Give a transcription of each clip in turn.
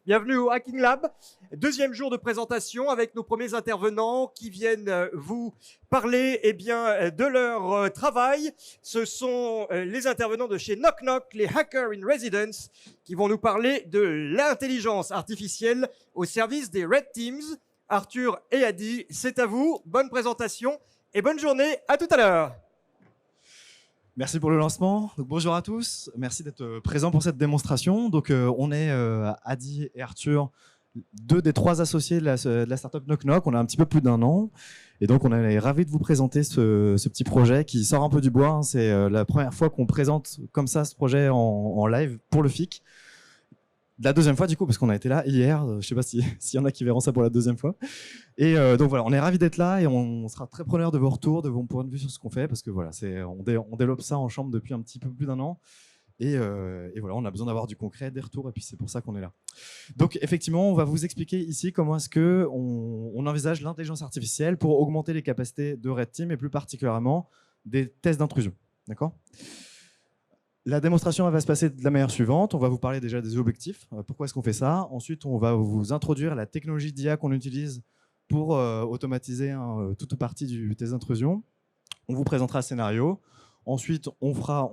Bienvenue au Hacking Lab, deuxième jour de présentation avec nos premiers intervenants qui viennent vous parler de leur travail. Ce sont les intervenants de chez Knock Knock, les Hackers in Residence, qui vont nous parler de l'intelligence artificielle au service des Red Teams. Arthur et Adi, c'est à vous. Bonne présentation et bonne journée. À tout à l'heure. Merci pour le lancement. Donc, bonjour à tous. Merci d'être présents pour cette démonstration. Donc, on est Adi et Arthur, deux des trois associés de la startup Knock Knock. On a un petit peu plus d'un an. Et donc, on est ravis de vous présenter ce petit projet qui sort un peu du bois, hein. C'est la première fois qu'on présente comme ça ce projet en live pour le FIC. La deuxième fois, du coup, parce qu'on a été là hier. Je ne sais pas s'il y en a qui verront ça pour la deuxième fois. Et donc voilà, on est ravis d'être là et on sera très preneurs de vos retours, de vos points de vue sur ce qu'on fait, parce que voilà, on développe ça en chambre depuis un petit peu plus d'un an. Et voilà, on a besoin d'avoir du concret, des retours, et puis c'est pour ça qu'on est là. Donc effectivement, on va vous expliquer ici comment est-ce qu'on envisage l'intelligence artificielle pour augmenter les capacités de Red Team et plus particulièrement des tests d'intrusion. D'accord ? La démonstration va se passer de la manière suivante. On va vous parler déjà des objectifs. Pourquoi est-ce qu'on fait ça ? Ensuite, on va vous introduire la technologie d'IA qu'on utilise pour automatiser toute partie du test d'intrusion. On vous présentera le scénario. Ensuite, on fera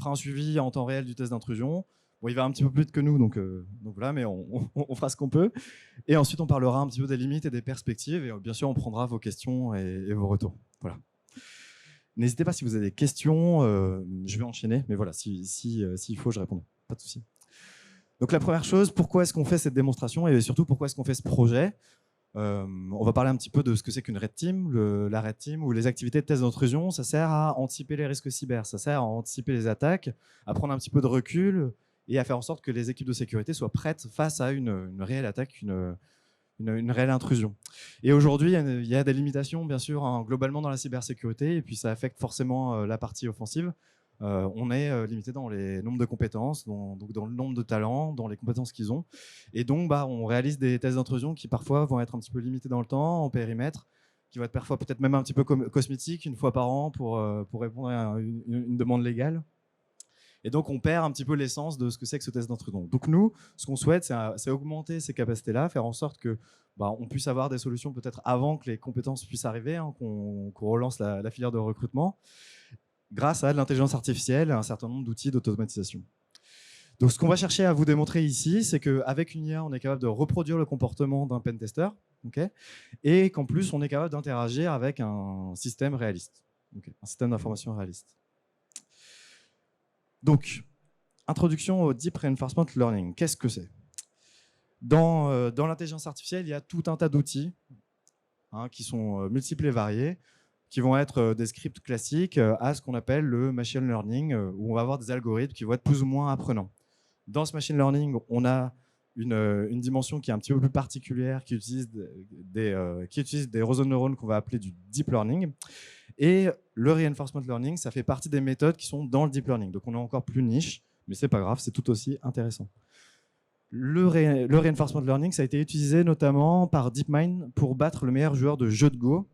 un suivi en temps réel du test d'intrusion. Bon, il va un petit peu plus vite que nous, donc voilà, mais on fera ce qu'on peut. Et ensuite, on parlera un petit peu des limites et des perspectives. Et bien sûr, on prendra vos questions et vos retours. Voilà. N'hésitez pas si vous avez des questions, je vais enchaîner, mais voilà, s'il faut, je répondrai, pas de souci. Donc la première chose, pourquoi est-ce qu'on fait cette démonstration et surtout pourquoi est-ce qu'on fait ce projet ? On va parler un petit peu de ce que c'est qu'une Red Team. La Red Team ou les activités de test d'intrusion, ça sert à anticiper les risques cyber, ça sert à anticiper les attaques, à prendre un petit peu de recul et à faire en sorte que les équipes de sécurité soient prêtes face à une réelle attaque, une réelle intrusion. Et aujourd'hui, il y a des limitations, bien sûr, hein, globalement dans la cybersécurité, et puis ça affecte forcément la partie offensive. On est limité dans les nombres de compétences, donc dans le nombre de talents, dans les compétences qu'ils ont. Et donc, on réalise des tests d'intrusion qui parfois vont être un petit peu limités dans le temps, en périmètre, qui vont être parfois peut-être même un petit peu cosmétiques, une fois par an pour répondre à une demande légale. Et donc, on perd un petit peu l'essence de ce que c'est que ce test d'intrusion. Donc, nous, ce qu'on souhaite, c'est augmenter ces capacités-là, faire en sorte que on puisse avoir des solutions peut-être avant que les compétences puissent arriver, hein, qu'on relance la filière de recrutement, grâce à l'intelligence artificielle et un certain nombre d'outils d'automatisation. Donc, ce qu'on va chercher à vous démontrer ici, c'est qu'avec une IA, on est capable de reproduire le comportement d'un pentester, okay, et qu'en plus, on est capable d'interagir avec un système réaliste, okay, un système d'information réaliste. Donc, introduction au Deep Reinforcement Learning. Qu'est-ce que c'est ? Dans l'intelligence artificielle, il y a tout un tas d'outils qui sont multiples et variés, qui vont être des scripts classiques à ce qu'on appelle le machine learning, où on va avoir des algorithmes qui vont être plus ou moins apprenants. Dans ce machine learning, on a une dimension qui est un petit peu plus particulière, qui utilise des réseaux de neurones qu'on va appeler du deep learning. Et le reinforcement learning, ça fait partie des méthodes qui sont dans le deep learning. Donc on est encore plus niche, mais c'est pas grave, c'est tout aussi intéressant. Le reinforcement learning, ça a été utilisé notamment par DeepMind pour battre le meilleur joueur de jeu de Go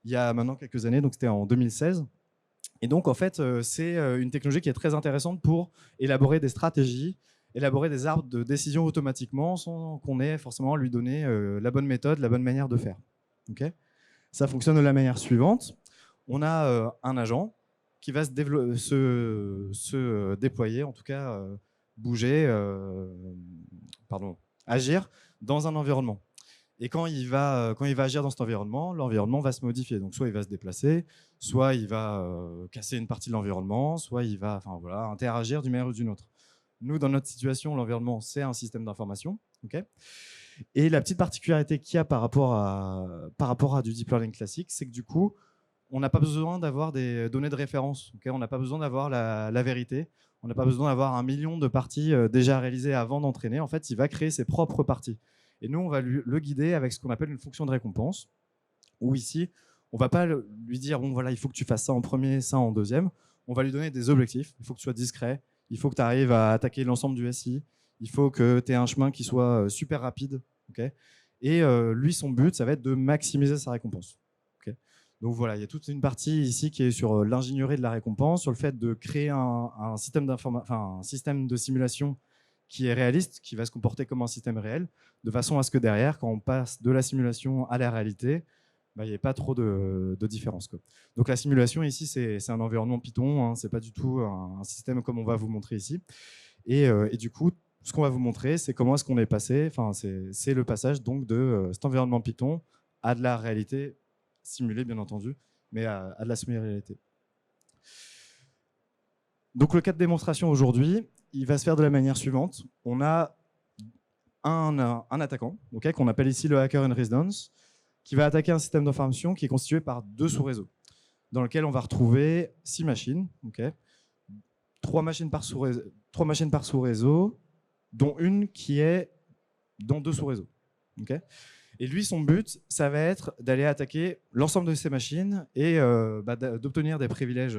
il y a maintenant quelques années, donc c'était en 2016. Et donc en fait, c'est une technologie qui est très intéressante pour élaborer des stratégies, élaborer des arbres de décision automatiquement sans qu'on ait forcément à lui donner la bonne méthode, la bonne manière de faire. Okay ? Ça fonctionne de la manière suivante. On a un agent qui va se déployer, en tout cas bouger, agir dans un environnement. Et quand il va agir dans cet environnement, l'environnement va se modifier. Donc soit il va se déplacer, soit il va casser une partie de l'environnement, soit il va interagir d'une manière ou d'une autre. Nous, dans notre situation, l'environnement, c'est un système d'information. Okay ? Et la petite particularité qu'il y a par rapport à du deep learning classique, c'est que du coup, on n'a pas besoin d'avoir des données de référence. Okay ? On n'a pas besoin d'avoir la vérité. On n'a pas besoin d'avoir 1 million de parties déjà réalisées avant d'entraîner. En fait, il va créer ses propres parties. Et nous, on va le guider avec ce qu'on appelle une fonction de récompense, où ici, on ne va pas lui dire, bon voilà, il faut que tu fasses ça en premier, ça en deuxième. On va lui donner des objectifs. Il faut que tu sois discret. Il faut que tu arrives à attaquer l'ensemble du SI. Il faut que tu aies un chemin qui soit super rapide. Okay ? Et lui, son but, ça va être de maximiser sa récompense. Okay ? Donc voilà, il y a toute une partie ici qui est sur l'ingénierie de la récompense, sur le fait de créer un système de simulation qui est réaliste, qui va se comporter comme un système réel, de façon à ce que derrière, quand on passe de la simulation à la réalité, il n'y ait pas trop de différence, quoi. Donc la simulation ici, c'est un environnement Python, hein, c'est pas du tout un système comme on va vous montrer ici. Et du coup, ce qu'on va vous montrer, c'est comment est-ce qu'on est passé, enfin c'est le passage donc de cet environnement Python à de la réalité simulée, bien entendu, mais à de la semi-réalité. Donc le cas de démonstration aujourd'hui, il va se faire de la manière suivante. On a un attaquant, okay, qu'on appelle ici le hacker in residence, qui va attaquer un système d'information qui est constitué par 2 sous-réseaux, dans lequel on va retrouver 6 machines, okay, 3 machines par sous-réseau, dont une qui est dans 2 sous-réseaux. Okay. Et lui, son but, ça va être d'aller attaquer l'ensemble de ces machines et d'obtenir des privilèges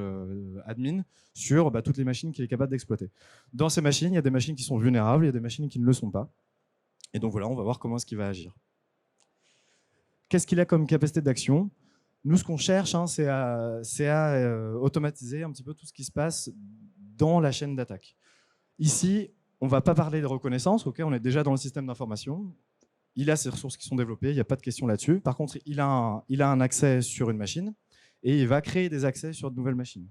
admin sur toutes les machines qu'il est capable d'exploiter. Dans ces machines, il y a des machines qui sont vulnérables, il y a des machines qui ne le sont pas. Et donc voilà, on va voir comment est-ce qu'il va agir. Qu'est-ce qu'il a comme capacité d'action? Nous, ce qu'on cherche, hein, c'est à automatiser un petit peu tout ce qui se passe dans la chaîne d'attaque. Ici, on ne va pas parler de reconnaissance, okay, on est déjà dans le système d'information. Il a ses ressources qui sont développées, il n'y a pas de question là-dessus. Par contre, il a un accès sur une machine et il va créer des accès sur de nouvelles machines.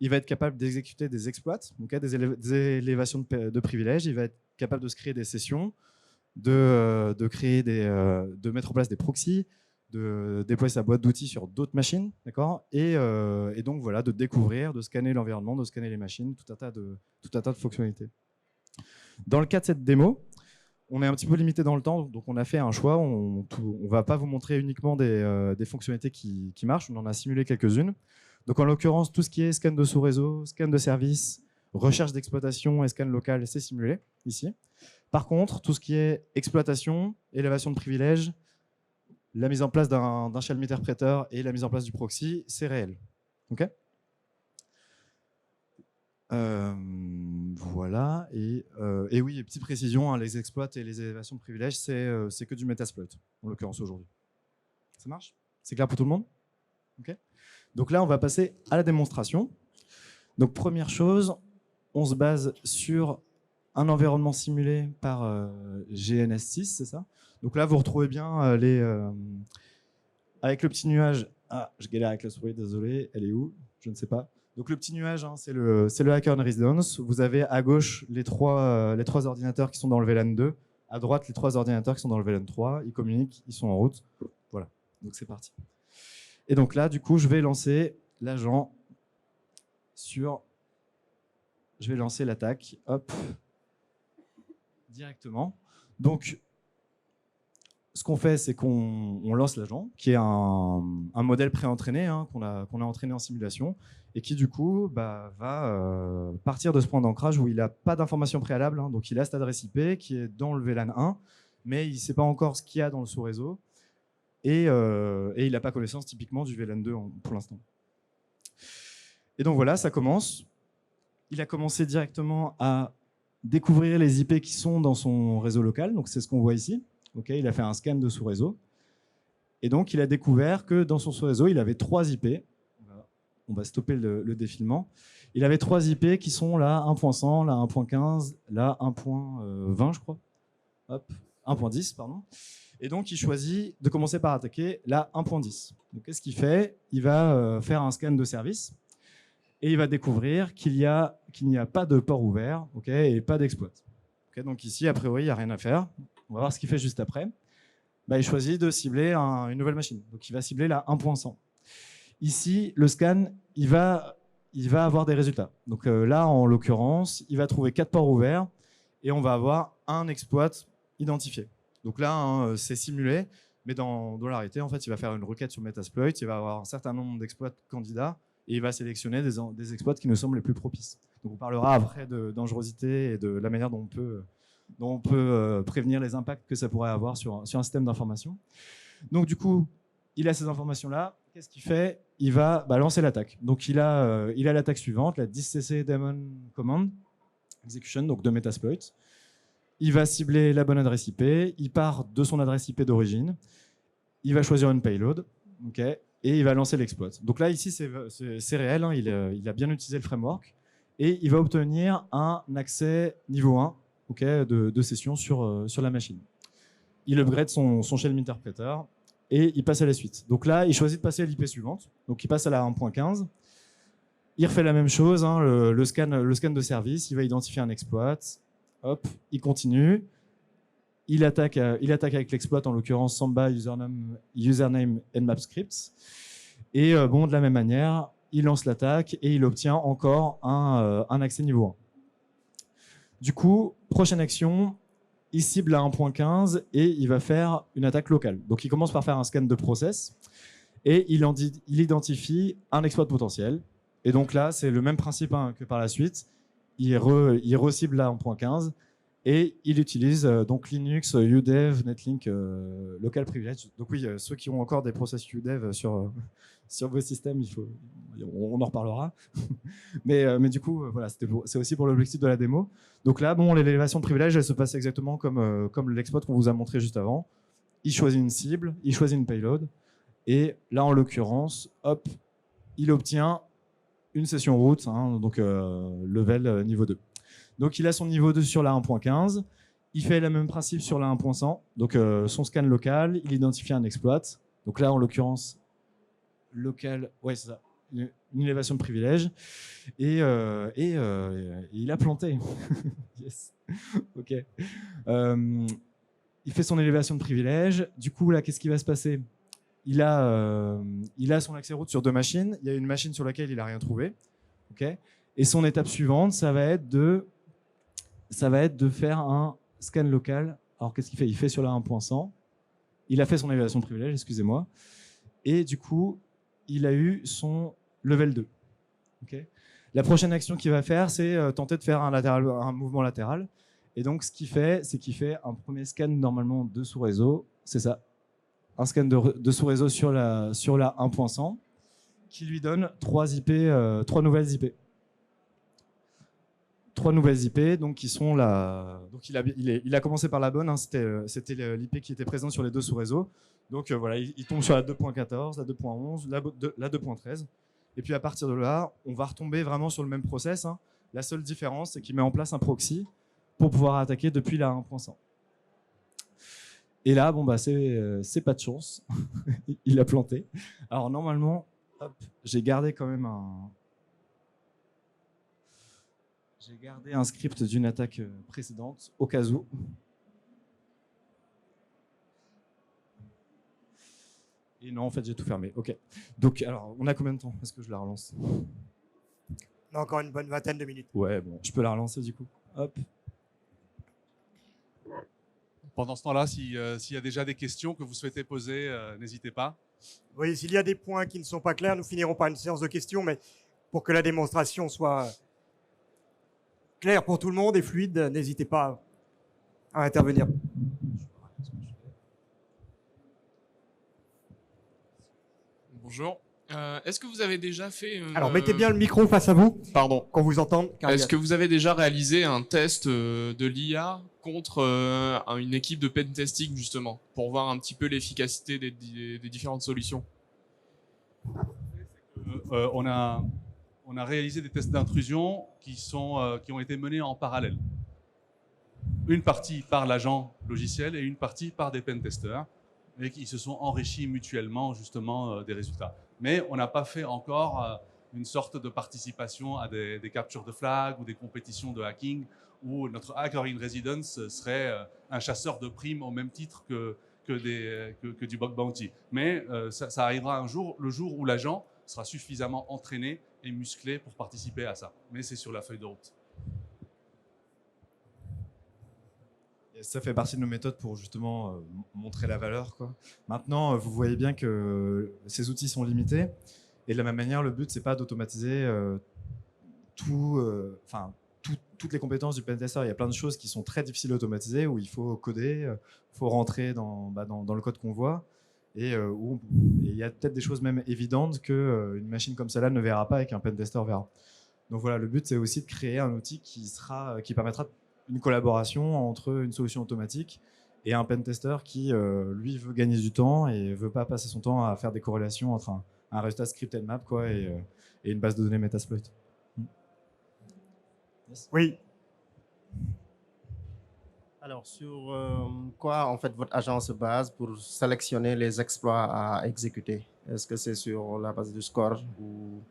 Il va être capable d'exécuter des exploits, okay, des élévations de privilèges. Il va être capable de se créer des sessions, de mettre en place des proxys, de déployer sa boîte d'outils sur d'autres machines, d'accord, et donc voilà, de découvrir, de scanner l'environnement, de scanner les machines, tout un tas de fonctionnalités. Dans le cas de cette démo, on est un petit peu limité dans le temps, donc on a fait un choix. On ne va pas vous montrer uniquement des fonctionnalités qui marchent, on en a simulé quelques-unes. Donc en l'occurrence, tout ce qui est scan de sous-réseau, scan de service, recherche d'exploitation et scan local, c'est simulé ici. Par contre, tout ce qui est exploitation, élévation de privilèges, la mise en place d'un shell interpréteur et la mise en place du proxy, c'est réel. Okay. Voilà, et oui, petite précision, hein, les exploits et les élévations de privilèges, c'est que du Metasploit, en l'occurrence aujourd'hui. Ça marche? C'est clair pour tout le monde? Okay. Donc là, on va passer à la démonstration. Donc première chose, on se base sur un environnement simulé par GNS6, c'est ça? Donc là, vous retrouvez bien avec le petit nuage. Ah, je galère avec la souris, désolé, elle est où? Je ne sais pas. Donc le petit nuage, hein, c'est le hacker in residence. Vous avez à gauche les trois ordinateurs qui sont dans le VLAN 2, à droite les 3 ordinateurs qui sont dans le VLAN 3. Ils communiquent, ils sont en route. Voilà, donc c'est parti. Et donc là, du coup, je vais lancer l'agent sur... Je vais lancer l'attaque, hop, directement. Donc, ce qu'on fait, c'est qu'on lance l'agent, qui est un modèle pré-entraîné, hein, qu'on a entraîné en simulation, et qui du coup va partir de ce point d'ancrage où il n'a pas d'information préalable, hein, donc il a cette adresse IP qui est dans le VLAN 1, mais il ne sait pas encore ce qu'il y a dans le sous-réseau, et il n'a pas connaissance typiquement du VLAN 2 pour l'instant. Et donc voilà, ça commence. Il a commencé directement à découvrir les IP qui sont dans son réseau local, donc c'est ce qu'on voit ici. Okay, il a fait un scan de sous-réseau. Et donc, il a découvert que dans son sous-réseau, il avait 3 IP. On va stopper le défilement. Il avait 3 IP qui sont là 1.100, là 1.15, là 1.20, je crois. Hop, 1.10, pardon. Et donc, il choisit de commencer par attaquer la 1.10. Donc, qu'est-ce qu'il fait? Il va faire un scan de service et il va découvrir qu'il n'y a pas de port ouvert, okay, et pas d'exploit. Okay, donc ici, a priori, il n'y a rien à faire. On va voir ce qu'il fait juste après. Il choisit de cibler une nouvelle machine. Donc, il va cibler la 1.100. Ici, le scan, il va avoir des résultats. Donc là, en l'occurrence, il va trouver 4 ports ouverts et on va avoir un exploit identifié. Donc là, hein, c'est simulé, mais dans la réalité, en fait, il va faire une requête sur Metasploit, il va avoir un certain nombre d'exploits candidats et il va sélectionner des exploits qui nous semblent les plus propices. Donc on parlera après de dangerosité et de la manière dont on peut prévenir les impacts que ça pourrait avoir sur un système d'information. Donc du coup, il a ces informations-là. Qu'est-ce qu'il fait? Il va lancer l'attaque. Donc il a l'attaque suivante, la 10cc daemon command execution, donc de Metasploit. Il va cibler la bonne adresse IP. Il part de son adresse IP d'origine. Il va choisir une payload, okay, et il va lancer l'exploit. Donc là, ici, c'est réel. Hein, il a bien utilisé le framework. Et il va obtenir un accès niveau 1 de sessions sur la machine. Il upgrade son shell interpreter et il passe à la suite. Donc là, il choisit de passer à l'IP suivante. Donc il passe à la 1.15. Il refait la même chose, hein, le scan de service. Il va identifier un exploit. Hop, il continue. Il attaque avec l'exploit, en l'occurrence Samba username nmap scripts. Et de la même manière, il lance l'attaque et il obtient encore un accès niveau 1. Du coup, prochaine action, il cible à 1.15 et il va faire une attaque locale. Donc il commence par faire un scan de process et il identifie un exploit potentiel. Et donc là, c'est le même principe que par la suite. Il re-cible à 1.15 et il utilise donc Linux, udev, netlink, local privilege. Donc oui, ceux qui ont encore des process udev sur vos systèmes, on en reparlera. mais du coup, voilà, c'est aussi pour l'objectif de la démo. Donc là, l'élévation de privilège, elle se passe exactement comme l'exploit qu'on vous a montré juste avant. Il choisit une cible, il choisit une payload, et là, en l'occurrence, hop, il obtient une session route, hein, donc level niveau 2. Donc il a son niveau 2 sur la 1.15. Il fait le même principe sur la 1.100. Donc son scan local, il identifie un exploit. Donc là, en l'occurrence, local, ouais, c'est ça, une élévation de privilège. Et il a planté. Yes. OK. Il fait son élévation de privilège. Du coup, là, qu'est-ce qui va se passer ? Il a son accès route sur 2 machines. Il y a une machine sur laquelle il n'a rien trouvé. Okay. Et son étape suivante, ça va être de faire un scan local. Alors, qu'est-ce qu'il fait ? Il fait sur la 1.100. Il a fait son élévation de privilège, excusez-moi. Et du coup, il a eu son level 2. Okay. La prochaine action qu'il va faire, c'est tenter de faire un mouvement latéral. Et donc, ce qu'il fait, c'est qu'il fait un premier scan normalement de sous-réseau. C'est ça. Un scan de sous-réseau sur la 1.100 qui lui donne 3 nouvelles IP. 3 nouvelles IP, donc qui sont là. Donc il a commencé par la bonne, hein, c'était l'IP qui était présente sur les 2 sous-réseaux. Donc voilà, il tombe sur la 2.14, la 2.11, la 2.13. Et puis à partir de là, on va retomber vraiment sur le même process. Hein. La seule différence, c'est qu'il met en place un proxy pour pouvoir attaquer depuis la 1.100. Et là, c'est pas de chance. Il a planté. Alors normalement, hop, j'ai gardé quand même un script d'une attaque précédente, au cas où. Et non, en fait, j'ai tout fermé. OK. Donc, alors, on a combien de temps ? Est-ce que je la relance ? On a encore une bonne vingtaine de minutes. Ouais, bon, je peux la relancer du coup. Hop. Pendant ce temps-là, s'il y a déjà des questions que vous souhaitez poser, n'hésitez pas. Oui, s'il y a des points qui ne sont pas clairs, nous finirons par une séance de questions, mais pour que la démonstration soit claire pour tout le monde et fluide, n'hésitez pas à intervenir. Bonjour. Est-ce que vous avez déjà fait... Alors, mettez bien le micro face à vous. Pardon. Qu'on vous entende. Est-ce que vous avez déjà réalisé un test de l'IA contre une équipe de pentesting, justement, pour voir un petit peu l'efficacité des différentes solutions ? On a réalisé des tests d'intrusion qui ont été menés en parallèle. Une partie par l'agent logiciel et une partie par des pentesters, et qui se sont enrichis mutuellement justement des résultats. Mais on n'a pas fait encore une sorte de participation à des captures de flag ou des compétitions de hacking où notre hacker in residence serait un chasseur de primes au même titre que du bug bounty. Mais ça arrivera un jour, le jour où l'agent sera suffisamment entraîné et musclé pour participer à ça. Mais c'est sur la feuille de route. Ça fait partie de nos méthodes pour justement montrer la valeur, quoi. Maintenant, vous voyez bien que ces outils sont limités. Et de la même manière, le but, c'est pas d'automatiser toutes les compétences du pentester. Il y a plein de choses qui sont très difficiles à automatiser, où il faut coder, il faut rentrer dans le code qu'on voit. Et il y a peut-être des choses même évidentes qu'une machine comme celle-là ne verra pas et qu'un pentester verra. Donc voilà, le but, c'est aussi de créer un outil qui permettra une collaboration entre une solution automatique et un pentester qui, lui, veut gagner du temps et ne veut pas passer son temps à faire des corrélations entre un résultat script nmap et une base de données Metasploit. Yes. Oui. Alors, sur quoi en fait votre agence se base pour sélectionner les exploits à exécuter? Est-ce que c'est sur la base du score ou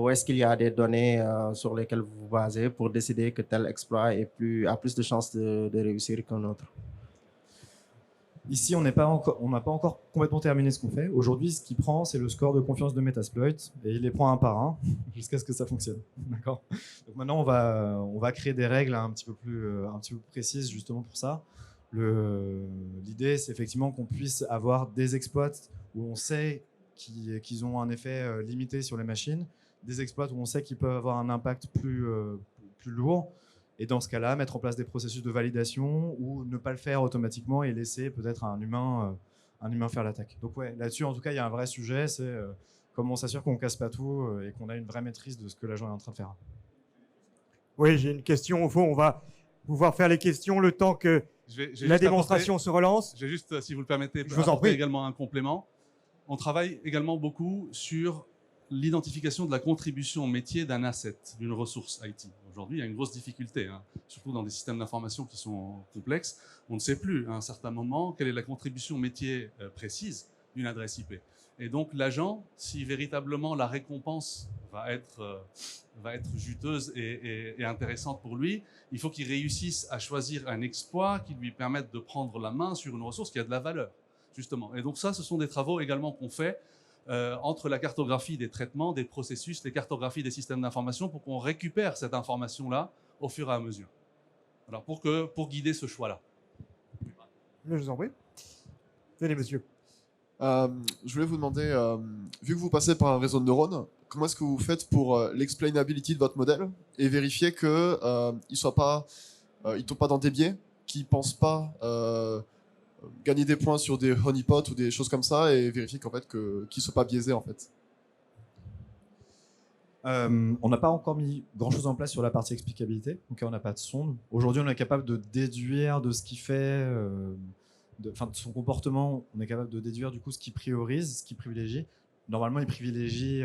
est-ce qu'il y a des données sur lesquelles vous vous basez pour décider que tel exploit a plus de chances de réussir qu'un autre? Ici, on n'a pas encore complètement terminé ce qu'on fait. Aujourd'hui, ce qu'il prend, c'est le score de confiance de Metasploit et il les prend un par un jusqu'à ce que ça fonctionne. D'accord. Donc maintenant, on va créer des règles un petit peu plus précises justement pour ça. L'idée, c'est effectivement qu'on puisse avoir des exploits où on sait qu'ils ont un effet limité sur les machines, des exploits où on sait qu'ils peuvent avoir un impact plus lourd. Et dans ce cas-là, mettre en place des processus de validation ou ne pas le faire automatiquement et laisser peut-être un humain faire l'attaque. Donc ouais, là-dessus, en tout cas, il y a un vrai sujet, c'est comment on s'assure qu'on ne casse pas tout et qu'on a une vraie maîtrise de ce que l'agent est en train de faire. Oui, j'ai une question. Au fond, on va pouvoir faire les questions le temps que la démonstration se relance. J'ai juste, si vous le permettez, je vous en prie, également un complément. On travaille également beaucoup sur l'identification de la contribution au métier d'un asset, d'une ressource IT. Aujourd'hui, il y a une grosse difficulté, surtout dans des systèmes d'information qui sont complexes. On ne sait plus à un certain moment quelle est la contribution au métier précise d'une adresse IP. Et donc l'agent, si véritablement la récompense va être juteuse et intéressante pour lui, il faut qu'il réussisse à choisir un exploit qui lui permette de prendre la main sur une ressource qui a de la valeur, justement. Et donc ça, ce sont des travaux également qu'on fait entre la cartographie des traitements, des processus, les cartographies des systèmes d'information pour qu'on récupère cette information-là au fur et à mesure. Alors pour guider ce choix-là. Je vous en prie. Venez, monsieur. Je voulais vous demander, vu que vous passez par un réseau de neurones, comment est-ce que vous faites pour l'explainability de votre modèle et vérifier qu'il ne tombe pas dans des biais, qu'il ne pense pas gagner des points sur des honeypots ou des choses comme ça et vérifier qu'en fait qu'ils ne soient pas biaisés en fait. On n'a pas encore mis grand-chose en place sur la partie explicabilité, donc on n'a pas de sonde. Aujourd'hui, on est capable de déduire de ce qu'il fait, de son comportement, on est capable de déduire du coup ce qu'il priorise, ce qu'il privilégie. Normalement, il privilégie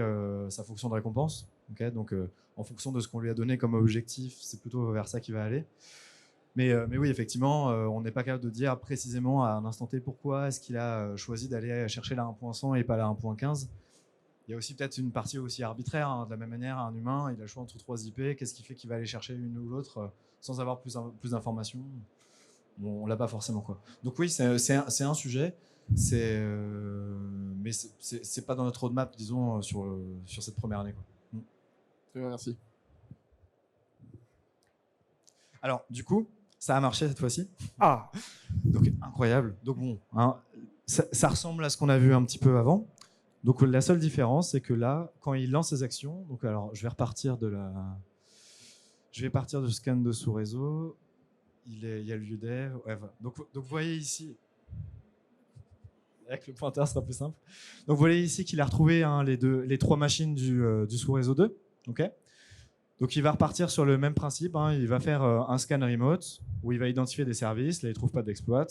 sa fonction de récompense, okay, donc en fonction de ce qu'on lui a donné comme objectif, c'est plutôt vers ça qu'il va aller. Mais oui, effectivement, on n'est pas capable de dire précisément à un instant T pourquoi est-ce qu'il a choisi d'aller chercher la 1.100 et pas la 1.15. Il y a aussi peut-être une partie aussi arbitraire. De la même manière, un humain, il a le choix entre 3 IP. Qu'est-ce qui fait qu'il va aller chercher une ou l'autre sans avoir plus d'informations? Bon, on l'a pas forcément, quoi. Donc oui, c'est un sujet. Mais c'est pas dans notre roadmap, disons, sur cette première année, quoi. Très bien, merci. Alors, du coup, ça a marché cette fois-ci. Ah, donc incroyable. Donc bon, ça ressemble à ce qu'on a vu un petit peu avant. Donc la seule différence, c'est que là, quand il lance ses actions, donc alors je vais partir du scan de sous-réseau. Il y a le lieu dev. Ouais, voilà. Donc vous voyez ici, avec le pointeur, ce sera plus simple. Donc vous voyez ici qu'il a retrouvé les 3 machines du sous-réseau 2. Okay. Donc il va repartir sur le même principe. Il va faire un scan remote où il va identifier des services. Là, il ne trouve pas d'exploit.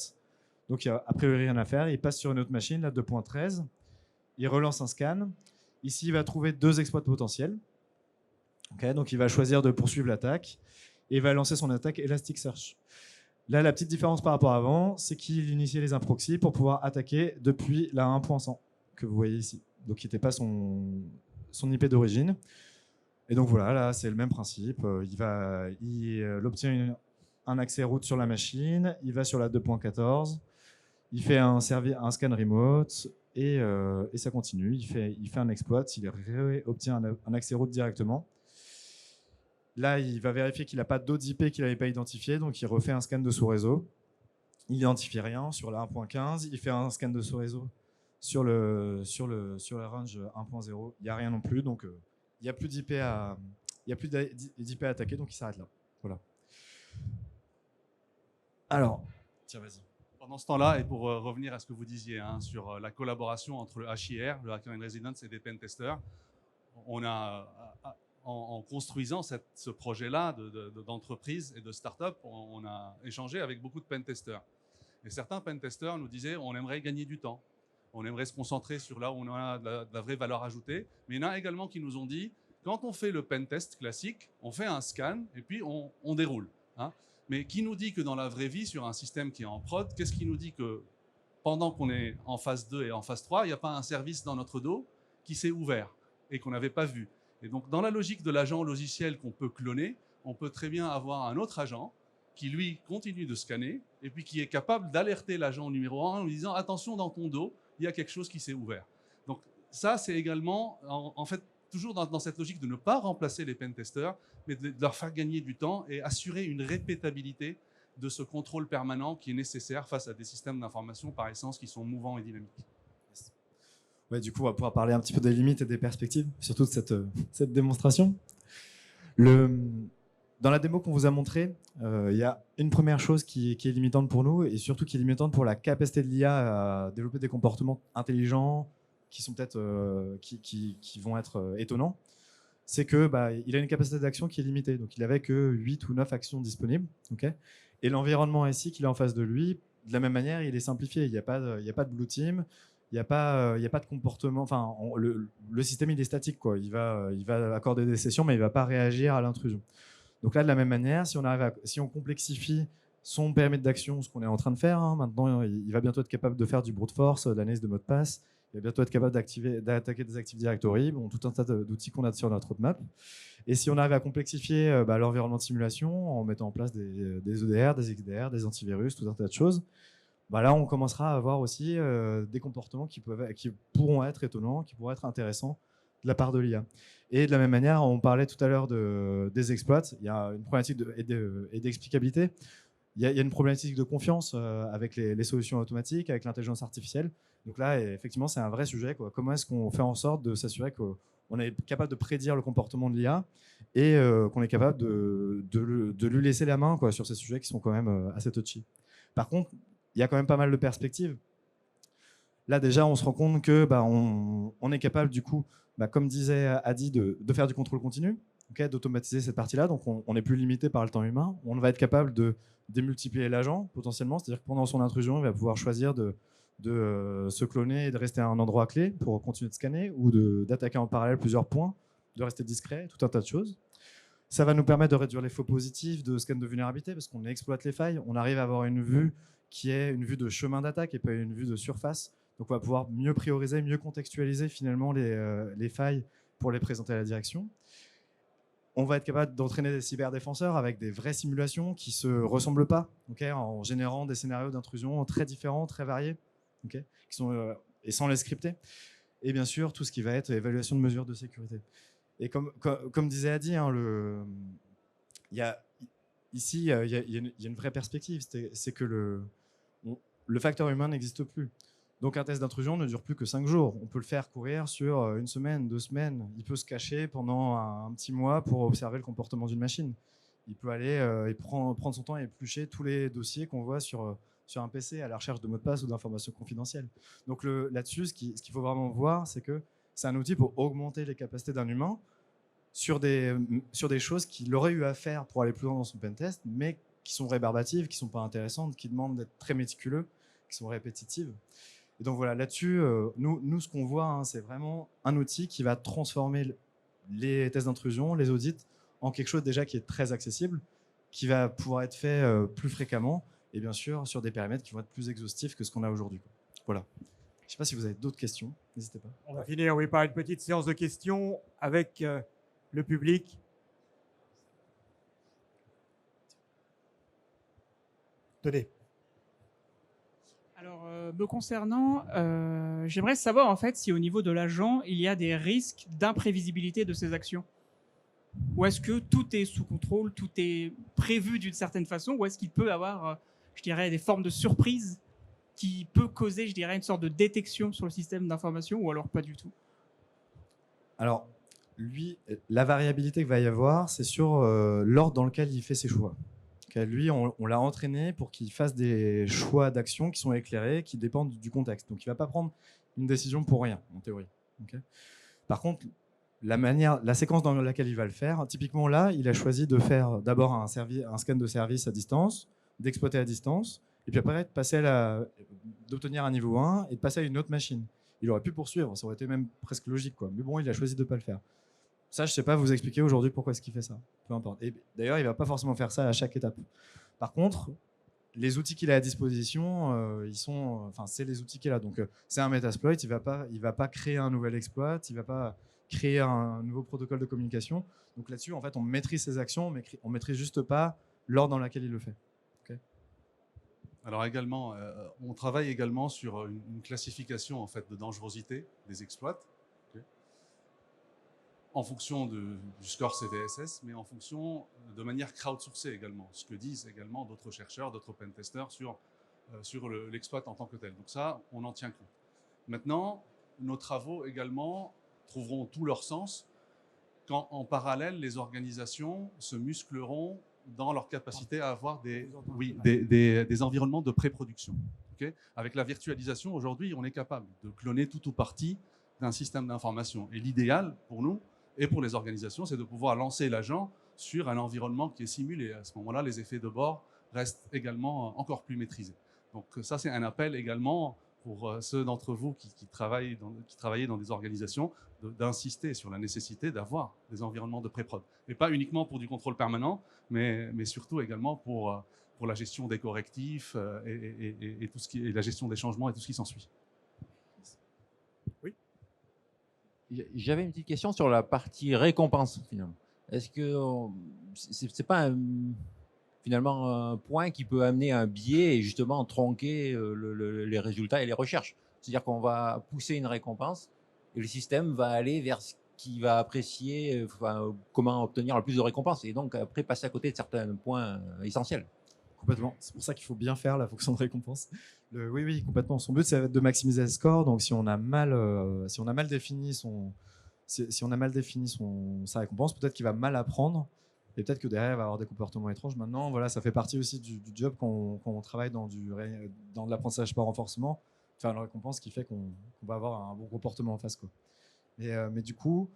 Donc il n'y a a priori rien à faire. Il passe sur une autre machine, là 2.13. Il relance un scan. Ici, il va trouver 2 exploits potentiels. Okay, donc il va choisir de poursuivre l'attaque et il va lancer son attaque Elasticsearch. Là, la petite différence par rapport à avant, c'est qu'il initialise un proxy pour pouvoir attaquer depuis la 1.100 que vous voyez ici. Donc qui n'était pas son IP d'origine. Et donc voilà, là c'est le même principe. Il obtient un accès route sur la machine, il va sur la 2.14, il fait un scan remote et ça continue. Il fait un exploit, il obtient un accès route directement. Là, il va vérifier qu'il n'a pas d'autres IP qu'il n'avait pas identifiés, donc il refait un scan de sous-réseau. Il n'identifie rien sur la 1.15, il fait un scan de sous-réseau sur le range 1.0. Il n'y a rien non plus, donc il n'y a plus d'IP à attaquer, donc il s'arrête là. Voilà. Alors, tiens, vas-y. Pendant ce temps-là, et pour revenir à ce que vous disiez sur la collaboration entre le HIR, le Hacker in Residence, et des pentesters, on a, en construisant ce projet-là d'entreprise et de start-up, on a échangé avec beaucoup de pentesters. Et certains pentesters nous disaient on aimerait gagner du temps, on aimerait se concentrer sur là où on a de la vraie valeur ajoutée. Mais il y en a également qui nous ont dit quand on fait le pentest classique, on fait un scan et puis on déroule. Mais qui nous dit que dans la vraie vie, sur un système qui est en prod, qu'est-ce qui nous dit que pendant qu'on est en phase 2 et en phase 3, il n'y a pas un service dans notre dos qui s'est ouvert et qu'on n'avait pas vu? Et donc, dans la logique de l'agent logiciel qu'on peut cloner, on peut très bien avoir un autre agent qui, lui, continue de scanner et puis qui est capable d'alerter l'agent numéro 1 en lui disant « Attention, dans ton dos, il y a quelque chose qui s'est ouvert ». Donc, ça, c'est également, en fait, toujours dans cette logique de ne pas remplacer les pentesters, mais de leur faire gagner du temps et assurer une répétabilité de ce contrôle permanent qui est nécessaire face à des systèmes d'information par essence qui sont mouvants et dynamiques. Ouais, du coup, on va pouvoir parler un petit peu des limites et des perspectives, surtout de cette démonstration. Dans la démo qu'on vous a montrée, il y a une première chose qui est limitante pour nous et surtout qui est limitante pour la capacité de l'IA à développer des comportements intelligents qui sont peut-être qui vont être étonnants. C'est que il a une capacité d'action qui est limitée. Donc, il n'avait que 8 ou 9 actions disponibles. Okay, et l'environnement ici qu'il a en face de lui, de la même manière, il est simplifié. Il n'y a pas de blue team. Il n'y a pas de comportement. Enfin, le système, il est statique, quoi. Il va accorder des sessions, mais il ne va pas réagir à l'intrusion. Donc là, de la même manière, si on complexifie son périmètre d'action, ce qu'on est en train de faire, hein, maintenant, il va bientôt être capable de faire du brute force, de l'analyse de mot de passe. Il va bientôt être capable d'attaquer des Active Directory, tout un tas d'outils qu'on a sur notre roadmap. Et si on arrive à complexifier l'environnement de simulation en mettant en place des EDR, des XDR, des antivirus, tout un tas de choses, là, on commencera à avoir aussi des comportements qui pourront être étonnants, qui pourront être intéressants de la part de l'IA. Et de la même manière, on parlait tout à l'heure des exploits. Il y a une problématique d'explicabilité. Il y a une problématique de confiance avec les solutions automatiques, avec l'intelligence artificielle. Donc là, effectivement, c'est un vrai sujet, quoi. Comment est-ce qu'on fait en sorte de s'assurer qu'on est capable de prédire le comportement de l'IA et qu'on est capable de lui laisser la main, quoi, sur ces sujets qui sont quand même assez touchy. Par contre, il y a quand même pas mal de perspectives. Là, déjà, on se rend compte que on est capable, du coup, comme disait Adi, de faire du contrôle continu, okay, d'automatiser cette partie-là. Donc, on n'est plus limité par le temps humain. On va être capable de démultiplier l'agent, potentiellement. C'est-à-dire que pendant son intrusion, il va pouvoir choisir de se cloner et de rester à un endroit clé pour continuer de scanner ou d'attaquer en parallèle plusieurs points, de rester discret, tout un tas de choses. Ça va nous permettre de réduire les faux positifs de scan de vulnérabilité parce qu'on exploite les failles. On arrive à avoir une vue qui est une vue de chemin d'attaque et pas une vue de surface. Donc, on va pouvoir mieux prioriser, mieux contextualiser finalement les failles pour les présenter à la direction. On va être capable d'entraîner des cyberdéfenseurs avec des vraies simulations qui ne se ressemblent pas, okay, en générant des scénarios d'intrusion très différents, très variés, okay, qui sont, et sans les scripter. Et bien sûr, tout ce qui va être évaluation de mesures de sécurité. Et comme disait Adi, hein, ici, il y a une vraie perspective, c'est que le facteur humain n'existe plus. Donc un test d'intrusion ne dure plus que 5 jours. On peut le faire courir sur 1 semaine, 2 semaines. Il peut se cacher pendant un petit mois pour observer le comportement d'une machine. Il peut aller et prendre son temps et éplucher tous les dossiers qu'on voit sur un PC à la recherche de mots de passe ou d'informations confidentielles. Donc là-dessus, ce qu'il faut vraiment voir, c'est que c'est un outil pour augmenter les capacités d'un humain sur des choses qu'il aurait eu à faire pour aller plus loin dans son pentest, mais qui sont rébarbatives, qui ne sont pas intéressantes, qui demandent d'être très méticuleux, qui sont répétitives. Et donc voilà, là-dessus, nous, ce qu'on voit, hein, c'est vraiment un outil qui va transformer les tests d'intrusion, les audits, en quelque chose déjà qui est très accessible, qui va pouvoir être fait plus fréquemment, et bien sûr sur des périmètres qui vont être plus exhaustifs que ce qu'on a aujourd'hui. Voilà. Je ne sais pas si vous avez d'autres questions, n'hésitez pas. On va finir, oui, par une petite séance de questions avec le public. Tenez. Alors, me concernant, j'aimerais savoir en fait si au niveau de l'agent, il y a des risques d'imprévisibilité de ses actions. Ou est-ce que tout est sous contrôle, tout est prévu d'une certaine façon, ou est-ce qu'il peut avoir, je dirais, des formes de surprise qui peut causer, je dirais, une sorte de détection sur le système d'information, ou alors pas du tout? Alors, lui, la variabilité qu'il va y avoir, c'est sur l'ordre dans lequel il fait ses choix. Lui, on l'a entraîné pour qu'il fasse des choix d'action qui sont éclairés, qui dépendent du contexte. Donc, il ne va pas prendre une décision pour rien, en théorie. Okay. Par contre, la séquence dans laquelle il va le faire, typiquement là, il a choisi de faire d'abord un scan de service à distance, d'exploiter à distance, et puis après d'obtenir un niveau 1 et de passer à une autre machine. Il aurait pu poursuivre, ça aurait été même presque logique, quoi. Mais bon, il a choisi de ne pas le faire. Ça, je ne sais pas vous expliquer aujourd'hui pourquoi est-ce qu'il fait ça. Peu importe. Et d'ailleurs, il ne va pas forcément faire ça à chaque étape. Par contre, les outils qu'il a à disposition, c'est les outils qu'il a. Donc, c'est un Metasploit, il va pas créer un nouvel exploit, il va pas créer un nouveau protocole de communication. Donc là-dessus, en fait, on maîtrise ses actions, mais on maîtrise juste pas l'ordre dans lequel il le fait. Okay. Alors également, on travaille également sur une classification en fait de dangerosité des exploits, okay, en fonction du score CVSS, mais en fonction de manière crowdsourcée également, ce que disent également d'autres chercheurs, d'autres pentesters sur l'exploit en tant que tel. Donc ça, on en tient compte. Maintenant, nos travaux également trouveront tout leur sens quand en parallèle les organisations se muscleront dans leur capacité à avoir des environnements de pré-production. Okay. Avec la virtualisation, aujourd'hui, on est capable de cloner tout ou partie d'un système d'information. Et l'idéal pour nous et pour les organisations, c'est de pouvoir lancer l'agent sur un environnement qui est simulé. À ce moment-là, les effets de bord restent également encore plus maîtrisés. Donc ça, c'est un appel également pour ceux d'entre vous qui travaillent dans des organisations, d'insister sur la nécessité d'avoir des environnements de pré-prod. Et pas uniquement pour du contrôle permanent, mais surtout également pour la gestion des correctifs et tout ce qui est la gestion des changements et tout ce qui s'ensuit. Oui. J'avais une petite question sur la partie récompense, finalement. Est-ce que c'est pas finalement un point qui peut amener un biais et justement tronquer les résultats et les recherches? C'est-à-dire qu'on va pousser une récompense et le système va aller vers ce qui va apprécier comment obtenir le plus de récompenses et donc après passer à côté de certains points essentiels. Complètement. C'est pour ça qu'il faut bien faire la fonction de récompense. Oui, complètement. Son but, c'est de maximiser le score. Donc, si on a mal défini sa récompense, peut-être qu'il va mal apprendre. Et peut-être que derrière, il va avoir des comportements étranges. Maintenant, voilà, ça fait partie aussi du job quand on travaille dans de l'apprentissage par renforcement, faire une récompense qui fait qu'on va avoir un bon comportement en face, quoi. Mais du coup,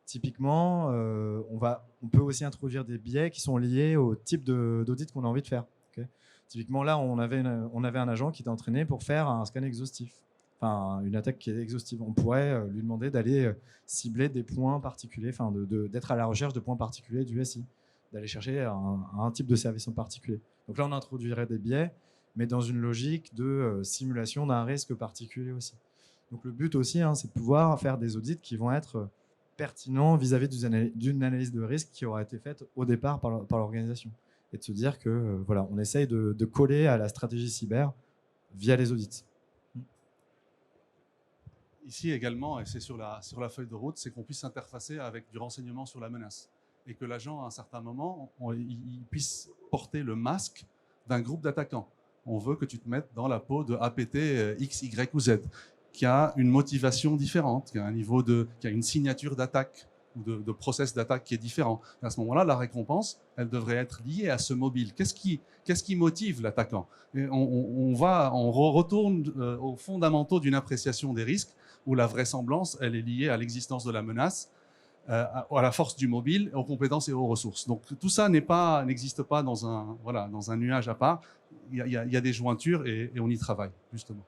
typiquement, on peut aussi introduire des biais qui sont liés au type d'audit qu'on a envie de faire. Okay. Typiquement, là, on avait un agent qui était entraîné pour faire un scan exhaustif. Enfin, une attaque qui est exhaustive. On pourrait lui demander d'aller cibler des points particuliers, d'être à la recherche de points particuliers du SI, d'aller chercher un type de service en particulier. Donc là, on introduirait des biais, mais dans une logique de simulation d'un risque particulier aussi. Donc le but aussi, c'est de pouvoir faire des audits qui vont être pertinents vis-à-vis d'une analyse de risque qui aura été faite au départ par l'organisation. Et de se dire que voilà, on essaye de coller à la stratégie cyber via les audits. Ici également, et c'est sur la feuille de route, c'est qu'on puisse s'interfacer avec du renseignement sur la menace. Et que l'agent, à un certain moment, il puisse porter le masque d'un groupe d'attaquants. On veut que tu te mettes dans la peau de APT X, Y ou Z, qui a une motivation différente, qui a une signature d'attaque ou de process d'attaque qui est différent. Et à ce moment-là, la récompense, elle devrait être liée à ce mobile. Qu'est-ce qui motive l'attaquant? On retourne aux fondamentaux d'une appréciation des risques, où la vraisemblance, elle est liée à l'existence de la menace, à la force du mobile, aux compétences et aux ressources. Donc tout ça n'existe pas dans un nuage à part. Il y a des jointures et on y travaille, justement.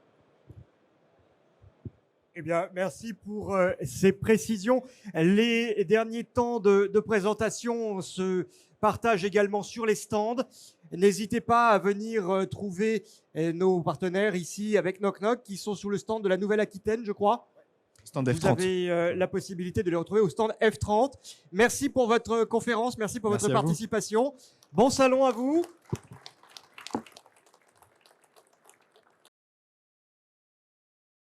Eh bien, merci pour ces précisions. Les derniers temps de présentation se partagent également sur les stands. N'hésitez pas à venir trouver nos partenaires ici avec Knock Knock qui sont sous le stand de la Nouvelle-Aquitaine, je crois. Stand F30. Vous avez la possibilité de les retrouver au stand F30. Merci pour votre conférence, merci pour votre participation. Bon salon à vous.